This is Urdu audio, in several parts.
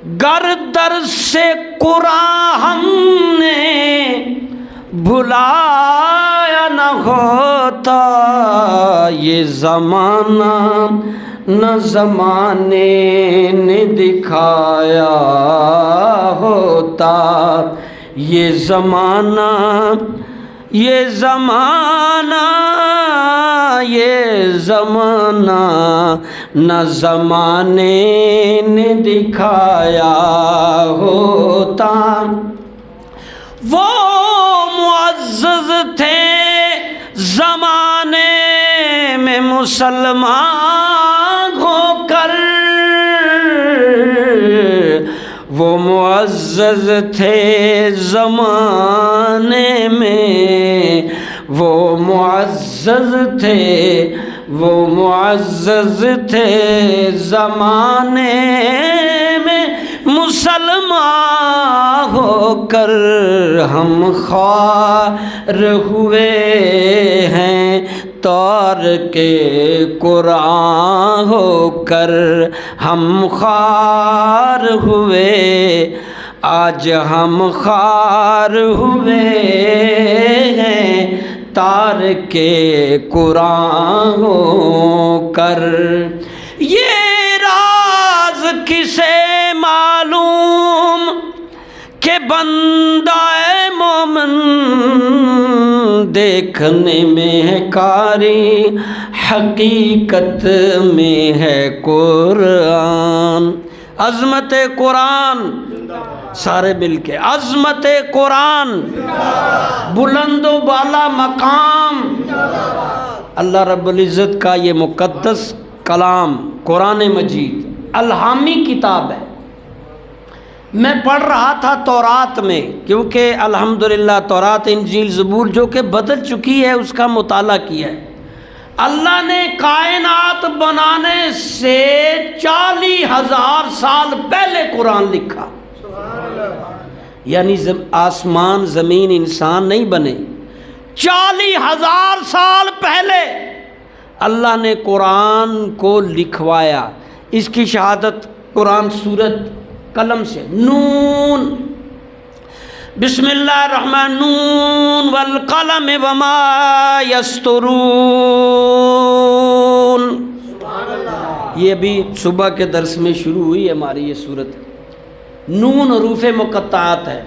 گر در سے قرآن ہم نے بھلایا نہ ہوتا، یہ زمانہ نہ زمانے نے دکھایا ہوتا، یہ زمانہ نہ زمانے نے دکھایا ہوتا۔ وہ معزز تھے زمانے میں مسلمان ہو کر، وہ معزز تھے زمانے میں، وہ معزز تھے زمانے میں مسلمان ہو کر، ہم خوار ہوئے ہیں تارک قرآن ہو کر، ہم خوار ہوئے، آج ہم خوار ہوئے ہیں تارک قرآن ہو کر۔ یہ راز کسے معلوم کہ بندہ مومن دیکھنے میں ہے کاری، حقیقت میں ہے قرآن۔ عظمت قرآن، سارے مل کے عظمت قرآن، بلند و بالا مقام، اللہ رب العزت کا یہ مقدس کلام قرآن مجید الہامی کتاب ہے۔ میں پڑھ رہا تھا تورات میں، کیونکہ الحمدللہ تورات انجیل زبور جو کہ بدل چکی ہے اس کا مطالعہ کیا ہے۔ اللہ نے کائنات بنانے سے 40,000 سال پہلے قرآن لکھا، یعنی آسمان زمین انسان نہیں بنے، 40,000 سال پہلے اللہ نے قرآن کو لکھوایا۔ اس کی شہادت قرآن سورت قلم سے، نون، بسم اللہ الرحمن، نون والقلم وما یسطرون۔ یہ بھی صبح کے درس میں شروع ہوئی ہماری یہ سورت، نون حروف مقطعات ہے،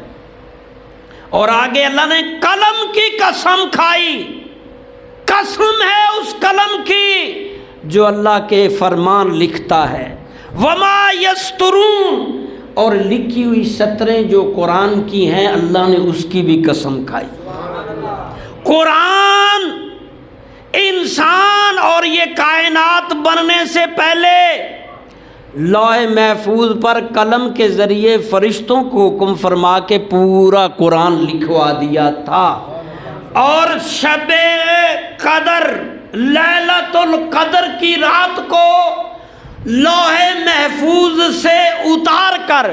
اور آگے اللہ نے قلم کی قسم کھائی، قسم ہے اس قلم کی جو اللہ کے فرمان لکھتا ہے، وما یسطرون، اور لکھی ہوئی سطریں جو قرآن کی ہیں اللہ نے اس کی بھی قسم کھائی۔ قرآن انسان اور یہ کائنات بننے سے پہلے لوح محفوظ پر قلم کے ذریعے فرشتوں کو حکم فرما کے پورا قرآن لکھوا دیا تھا، اور شب قدر لیلۃ القدر کی رات کو لوح محفوظ سے اتار کر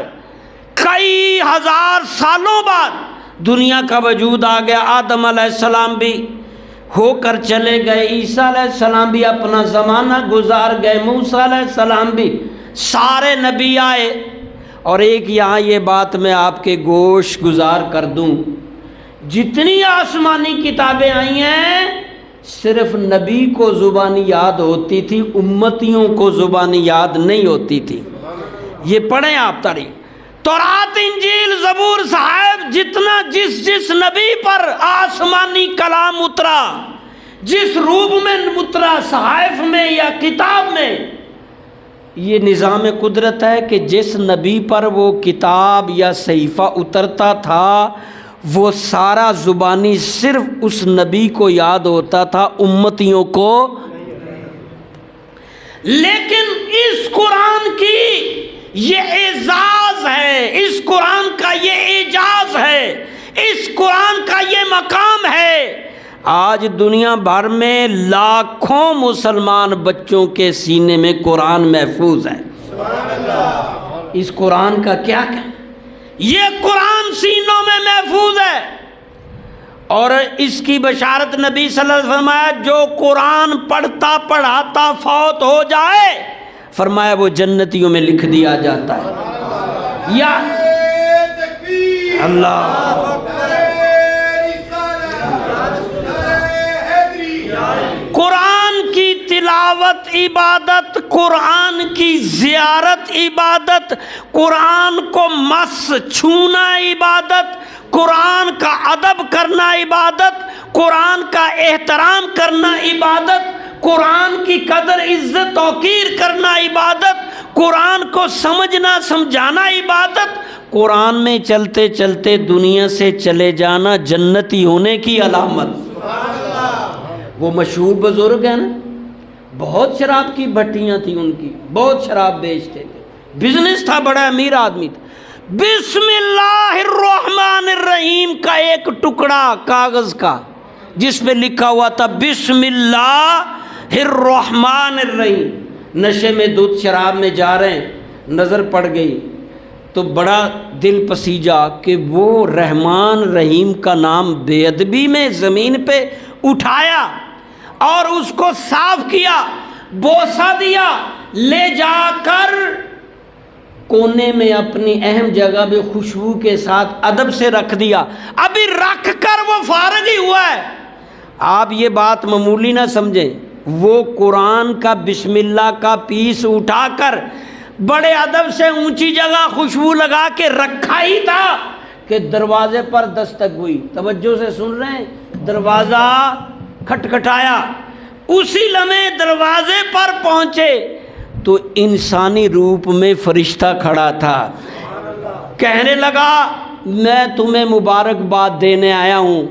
کئی ہزار سالوں بعد دنیا کا وجود آ گیا۔ آدم علیہ السلام بھی ہو کر چلے گئے، عیسیٰ علیہ السلام بھی اپنا زمانہ گزار گئے، موسیٰ علیہ السلام بھی، سارے نبی آئے۔ اور ایک یہاں یہ بات میں آپ کے گوش گزار کر دوں، جتنی آسمانی کتابیں آئی ہیں صرف نبی کو زبانی یاد ہوتی تھی، امتیوں کو زبانی یاد نہیں ہوتی تھی۔ یہ پڑھیں آپ تاریخ، تورات انجیل زبور صحائف، جتنا جس نبی پر آسمانی کلام اترا، جس روپ میں اترا، صحائف میں یا کتاب میں، یہ نظام قدرت ہے کہ جس نبی پر وہ کتاب یا صحیفہ اترتا تھا وہ سارا زبانی صرف اس نبی کو یاد ہوتا تھا، امتیوں کو۔ لیکن اس قرآن کی یہ اعزاز ہے، اس قرآن کا یہ اعجاز ہے، اس قرآن کا یہ مقام ہے، آج دنیا بھر میں لاکھوں مسلمان بچوں کے سینے میں قرآن محفوظ ہے۔ اس قرآن کا کیا کہنا، یہ قرآن سینوں میں محفوظ ہے، اور اس کی بشارت نبی صلی اللہ علیہ وسلم فرمایا جو قرآن پڑھتا پڑھاتا فوت ہو جائے، فرمایا وہ جنتیوں میں لکھ دیا جاتا ہے۔ یا اللہ قرآن کی تلاوت عبادت، قرآن کی زیارت عبادت، قرآن کو مس چھونا عبادت، قرآن کا ادب کرنا عبادت، قرآن کا احترام کرنا عبادت، قرآن کی قدر عزت توقیر کرنا عبادت، قرآن کو سمجھنا سمجھانا عبادت، قرآن میں چلتے چلتے دنیا سے چلے جانا جنتی ہونے کی علامت۔ وہ مشہور بزرگ ہیں نا، بہت شراب کی بھٹیاں تھیں ان کی، بہت شراب بیچتے تھے، بزنس تھا، بڑا امیر آدمی تھا۔ بسم اللہ الرحمن الرحیم کا ایک ٹکڑا کاغذ کا جس پہ لکھا ہوا تھا بسم اللہ الرحمن الرحیم، نشے میں دودھ شراب میں جا رہے ہیں، نظر پڑ گئی تو بڑا دل پسیجا کہ وہ رحمان رحیم کا نام بے ادبی میں زمین پہ اٹھایا اور اس کو صاف کیا، بوسہ دیا، لے جا کر کونے میں اپنی اہم جگہ پہ خوشبو کے ساتھ ادب سے رکھ دیا، ابھی رکھ کر وہ فارغ ہی ہوا ہے۔ آپ یہ بات معمولی نہ سمجھیں، وہ قرآن کا بسم اللہ کا پیس اٹھا کر بڑے ادب سے اونچی جگہ خوشبو لگا کے رکھا ہی تھا کہ دروازے پر دستک ہوئی۔ توجہ سے سن رہے ہیں؟ دروازہ کھٹکھٹایا، اسی لمحے دروازے پر پہنچے تو انسانی روپ میں فرشتہ کھڑا تھا، کہنے لگا میں تمہیں مبارکباد دینے آیا ہوں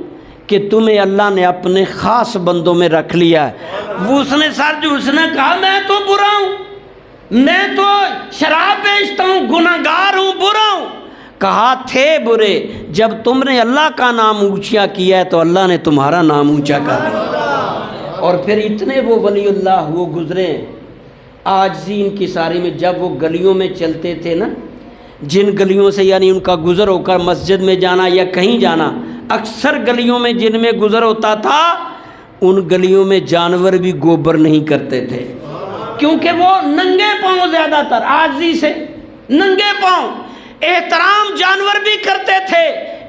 کہ تمہیں اللہ نے اپنے خاص بندوں میں رکھ لیا ہے۔ اس نے اس نے کہا میں تو برا ہوں، میں تو شراب بیچتا ہوں، گناہگار ہوں، برا ہوں۔ کہا تھے برے، جب تم نے اللہ کا نام اونچا کیا ہے تو اللہ نے تمہارا نام اونچا کر دیا۔ اور پھر اتنے وہ ولی اللہ وہ گزرے عاجزی ان کی ساری میں، جب وہ گلیوں میں چلتے تھے نا، جن گلیوں سے یعنی ان کا گزر ہو کر مسجد میں جانا یا کہیں جانا، اکثر گلیوں میں جن میں گزر ہوتا تھا ان گلیوں میں جانور بھی گوبر نہیں کرتے تھے، کیونکہ وہ ننگے پاؤں زیادہ تر، عاجزی سے ننگے پاؤں، احترام جانور بھی کرتے تھے۔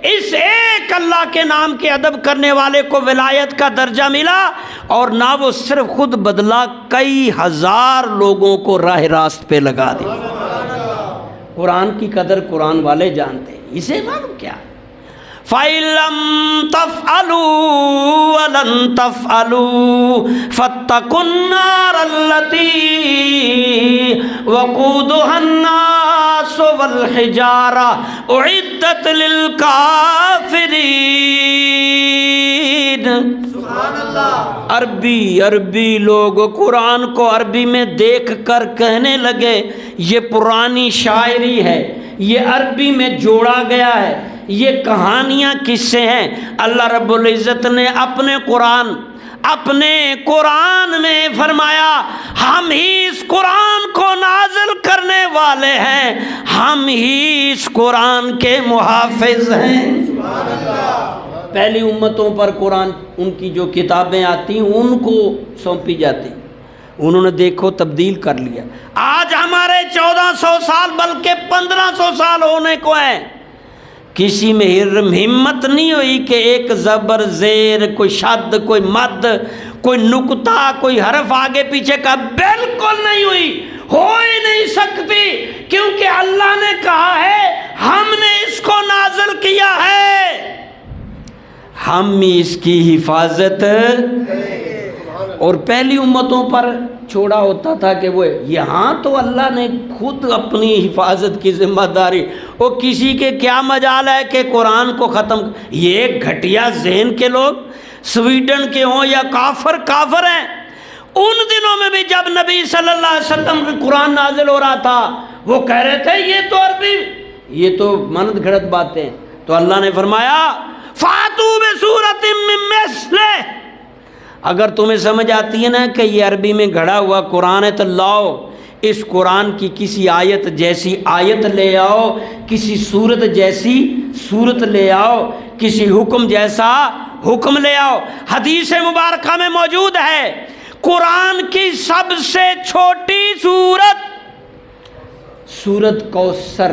اس ایک اللہ کے نام کے ادب کرنے والے کو ولایت کا درجہ ملا، اور نہ وہ صرف خود بدلا، کئی ہزار لوگوں کو راہ راست پہ لگا دیا۔ قرآن کی قدر قرآن والے جانتے ہیں، اسے معلوم کیا؟ فَإِن تَفْعَلُوا وَلَن تَفْعَلُوا فَاتَّقُوا النَّارَ الَّتِي وَقُودُهَا النَّاسُ وَالْحِجَارَةُ أُعِدَّتْ لِلْكَافِرِينَ۔ عربی لوگ قرآن کو عربی میں دیکھ کر کہنے لگے یہ پرانی شاعری ہے، یہ عربی میں جوڑا گیا ہے، یہ کہانیاں قصے ہیں۔ اللہ رب العزت نے اپنے قرآن میں فرمایا ہم ہی اس قرآن کو نازل کرنے والے ہیں، ہم ہی اس قرآن کے محافظ ہیں۔ پہلی امتوں پر قرآن ان کی جو کتابیں آتی ان کو سونپی جاتی، انہوں نے دیکھو تبدیل کر لیا۔ آج ہمارے 1400 سال بلکہ 1500 سال ہونے کو ہیں، کسی میں ہمت نہیں ہوئی کہ ایک زبر زیر، کوئی شد، کوئی مد، کوئی نقطہ، کوئی حرف آگے پیچھے کا، بالکل نہیں ہوئی، ہو ہی نہیں سکتی، کیونکہ اللہ نے کہا ہے ہم نے اس کو نازل کیا ہے، ہم اس کی حفاظت۔ اور پہلی امتوں پر چھوڑا ہوتا تھا کہ وہ یہاں تو اللہ نے خود اپنی حفاظت کی ذمہ داری، وہ کسی کے کیا مجال ہے کہ قرآن کو ختم۔ یہ گھٹیا ذہن کے لوگ سویڈن کے ہوں یا کافر ہیں، ان دنوں میں بھی جب نبی صلی اللہ علیہ وسلم کا قرآن نازل ہو رہا تھا وہ کہہ رہے تھے یہ تو عربی، یہ تو منت گھڑت باتیں۔ تو اللہ نے فرمایا فَاتُوا بِسُورَةٍ مِّن مِّثْلِهِ، اگر تمہیں سمجھ آتی ہے نا کہ یہ عربی میں گھڑا ہوا قرآن ہے تو لاؤ اس قرآن کی کسی آیت جیسی آیت لے آؤ، کسی صورت جیسی صورت لے آؤ، کسی حکم جیسا حکم لے آؤ۔ حدیث مبارکہ میں موجود ہے قرآن کی سب سے چھوٹی سورت کوثر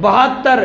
72।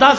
10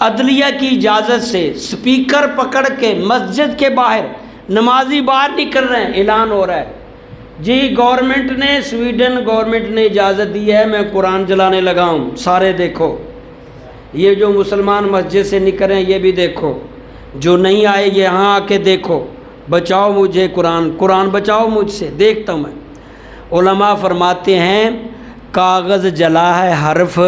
عدلیہ کی اجازت سے سپیکر پکڑ کے مسجد کے باہر نمازی باہر نکل رہے ہیں، اعلان ہو رہا ہے جی گورنمنٹ نے، سویڈن گورنمنٹ نے اجازت دی ہے، میں قرآن جلانے لگا ہوں، سارے دیکھو۔ یہ جو مسلمان مسجد سے نکل رہے ہیں یہ بھی دیکھو، جو نہیں آئے یہاں آ کے دیکھو، بچاؤ مجھے قرآن بچاؤ مجھ سے، دیکھتا ہوں میں۔ علماء فرماتے ہیں کاغذ جلا ہے، حرف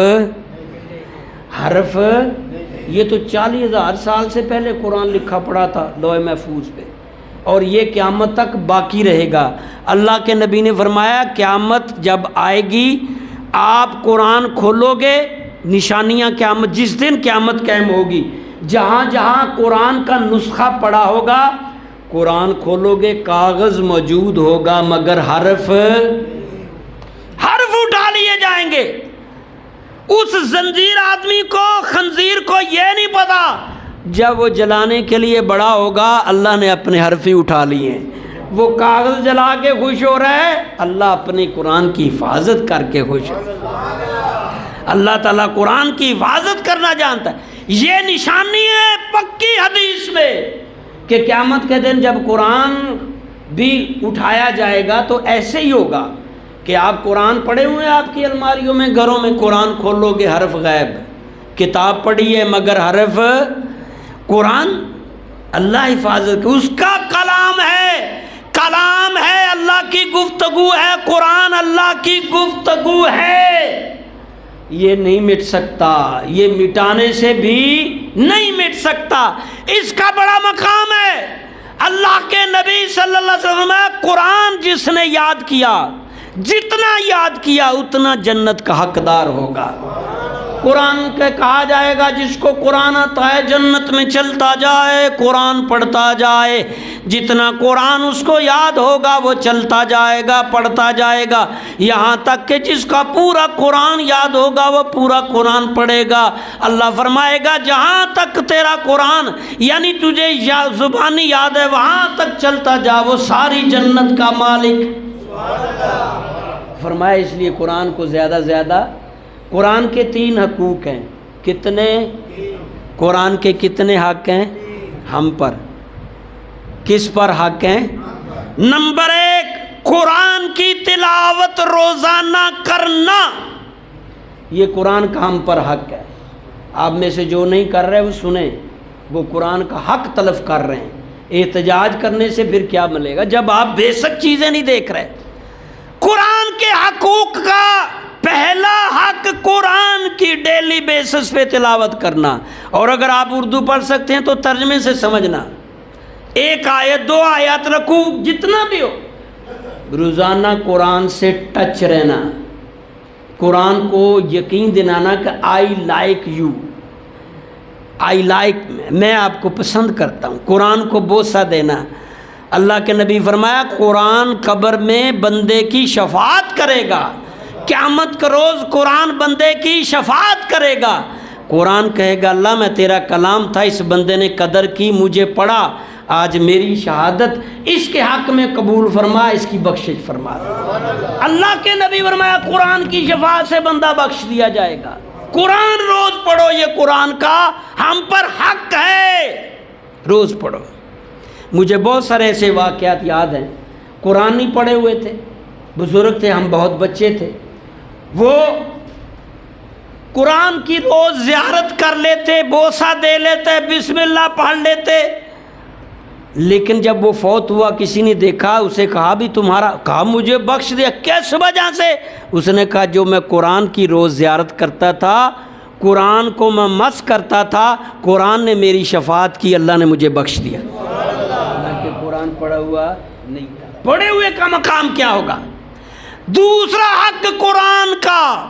یہ تو 40,000 سال سے پہلے قرآن لکھا پڑا تھا لوح محفوظ پہ، اور یہ قیامت تک باقی رہے گا۔ اللہ کے نبی نے فرمایا قیامت جب آئے گی آپ قرآن کھولو گے، نشانیاں قیامت، جس دن قیامت قائم ہوگی، جہاں جہاں قرآن کا نسخہ پڑا ہوگا قرآن کھولو گے کاغذ موجود ہوگا مگر حرف اٹھا لیے جائیں گے۔ اس زنجیر آدمی کو، خنزیر کو یہ نہیں پتا جب وہ جلانے کے لیے بڑا ہوگا اللہ نے اپنے حرف ہی اٹھا لیے ہیں۔ وہ کاغذ جلا کے خوش ہو رہا ہے، اللہ اپنے قرآن کی حفاظت کر کے خوش ہو رہا ہے۔ اللہ تعالیٰ قرآن کی حفاظت کرنا جانتا ہے۔ یہ نشانی ہے پکی حدیث میں کہ قیامت کے دن جب قرآن بھی اٹھایا جائے گا تو ایسے ہی ہوگا کہ آپ قرآن پڑھے ہوئے ہیں آپ کی الماریوں میں، گھروں میں، قرآن کھولو گے حرف غائب، کتاب پڑھی ہے مگر حرف قرآن اللہ حفاظت، اس کا کلام ہے اللہ کی گفتگو ہے، قرآن اللہ کی گفتگو ہے، یہ نہیں مٹ سکتا، یہ مٹانے سے بھی نہیں مٹ سکتا، اس کا بڑا مقام ہے۔ اللہ کے نبی صلی اللہ علیہ وسلم قرآن جس نے یاد کیا، جتنا یاد کیا اتنا جنت کا حقدار ہوگا۔ قرآن کے کہا جائے گا جس کو قرآن آتا ہے جنت میں چلتا جائے، قرآن پڑھتا جائے، جتنا قرآن اس کو یاد ہوگا وہ چلتا جائے گا، پڑھتا جائے گا، یہاں تک کہ جس کا پورا قرآن یاد ہوگا وہ پورا قرآن پڑھے گا۔ اللہ فرمائے گا جہاں تک تیرا قرآن یعنی تجھے زبانی یاد ہے وہاں تک چلتا جا، وہ ساری جنت کا مالک۔ فرمایا اس لیے قرآن کو زیادہ زیادہ، قرآن کے 3 حقوق ہیں، کتنے؟ قرآن کے کتنے حق ہیں ہم پر؟ کس پر حق ہیں؟ نمبر 1 قرآن کی تلاوت روزانہ کرنا، یہ قرآن کا ہم پر حق ہے۔ آپ میں سے جو نہیں کر رہے وہ سنیں، وہ قرآن کا حق تلف کر رہے ہیں۔ احتجاج کرنے سے پھر کیا ملے گا جب آپ بیسک چیزیں نہیں دیکھ رہے؟ قرآن کے حقوق کا پہلا حق قرآن کی ڈیلی بیسس پہ تلاوت کرنا، اور اگر آپ اردو پڑھ سکتے ہیں تو ترجمے سے سمجھنا، 1 آیت 2 آیات رکوع جتنا بھی ہو، روزانہ قرآن سے ٹچ رہنا، قرآن کو یقین دلانا کہ آئی لائک یو، میں آپ کو پسند کرتا ہوں، قرآن کو بوسہ دینا۔ اللہ کے نبی فرمایا قرآن قبر میں بندے کی شفاعت کرے گا، قیامت کا روز قرآن بندے کی شفاعت کرے گا۔ قرآن کہے گا اللہ میں تیرا کلام تھا، اس بندے نے قدر کی، مجھے پڑھا، آج میری شہادت اس کے حق میں قبول فرما، اس کی بخشش فرما۔ اللہ کے نبی فرمایا قرآن کی شفاعت سے بندہ بخش دیا جائے گا۔ قرآن روز پڑھو، یہ قرآن کا ہم پر حق ہے، روز پڑھو۔ مجھے بہت سارے ایسے واقعات یاد ہیں، قرآن نہیں پڑھے ہوئے تھے، بزرگ تھے، ہم بہت بچے تھے، وہ قرآن کی روز زیارت کر لیتے، بوسہ دے لیتے، بسم اللہ پڑھ لیتے، لیکن جب وہ فوت ہوا کسی نے دیکھا، اسے کہا بھی تمہارا، کہا مجھے بخش دیا، کس وجہ سے؟ اس نے کہا جو میں قرآن کی روز زیارت کرتا تھا، قرآن کو میں مس کرتا تھا، قرآن نے میری شفاعت کی، اللہ نے مجھے بخش دیا۔ حالانکہ قرآن پڑھا ہوا نہیں تھا۔ پڑھے ہوئے کا مقام کیا ہوگا؟ دوسرا حق قرآن کا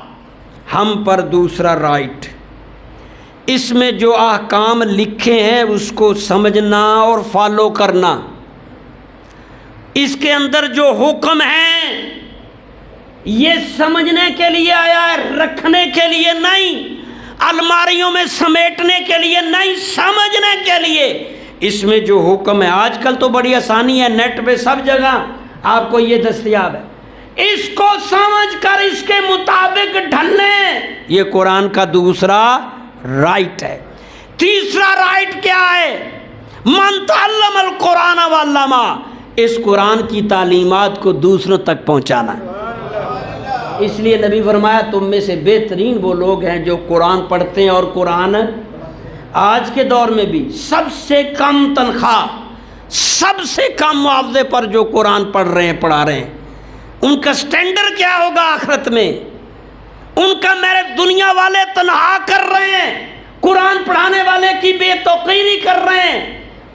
ہم پر، دوسرا رائٹ، اس میں جو احکام لکھے ہیں اس کو سمجھنا اور فالو کرنا، اس کے اندر جو حکم ہیں یہ سمجھنے کے لیے آیا ہے، رکھنے کے لیے نہیں، الماریوں میں سمیٹنے کے لیے نہیں، سمجھنے کے لیے۔ اس میں جو حکم ہے، آج کل تو بڑی آسانی ہے، نیٹ پہ سب جگہ آپ کو یہ دستیاب ہے، اس کو سمجھ کر اس کے مطابق ڈھلنے، یہ قرآن کا دوسرا رائٹ ہے۔ تیسرا رائٹ کیا ہے؟ من تعلم القرآن وعلمہ، اس قرآن کی تعلیمات کو دوسروں تک پہنچانا ہے۔ اس لیے نبی فرمایا تم میں سے بہترین وہ لوگ ہیں جو قرآن پڑھتے ہیں، اور قرآن آج کے دور میں بھی سب سے کم تنخواہ، سب سے کم معاوضے پر جو قرآن پڑھ رہے ہیں، پڑھا رہے ہیں، ان کا سٹینڈرڈ کیا ہوگا آخرت میں؟ ان کا میرے دنیا والے تنہا کر رہے ہیں، قرآن پڑھانے والے کی بے توقیری کر رہے ہیں،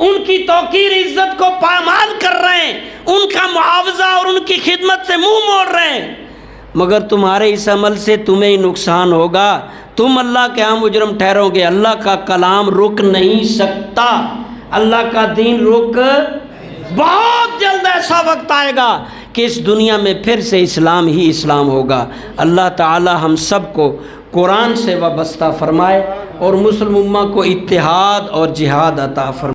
ان کی توقیر عزت کو پامال کر رہے ہیں، ان کا معاوضہ اور ان کی خدمت سے منہ موڑ رہے ہیں، مگر تمہارے اس عمل سے تمہیں ہی نقصان ہوگا، تم اللہ کے ہاں مجرم ٹھہرو گے۔ اللہ کا کلام رک نہیں سکتا، اللہ کا دین رک، بہت جلد ایسا وقت آئے گا کہ اس دنیا میں پھر سے اسلام ہی اسلام ہوگا۔ اللہ تعالی ہم سب کو قرآن سے وابستہ فرمائے اور مسلم امہ کو اتحاد اور جہاد عطا فرمائے۔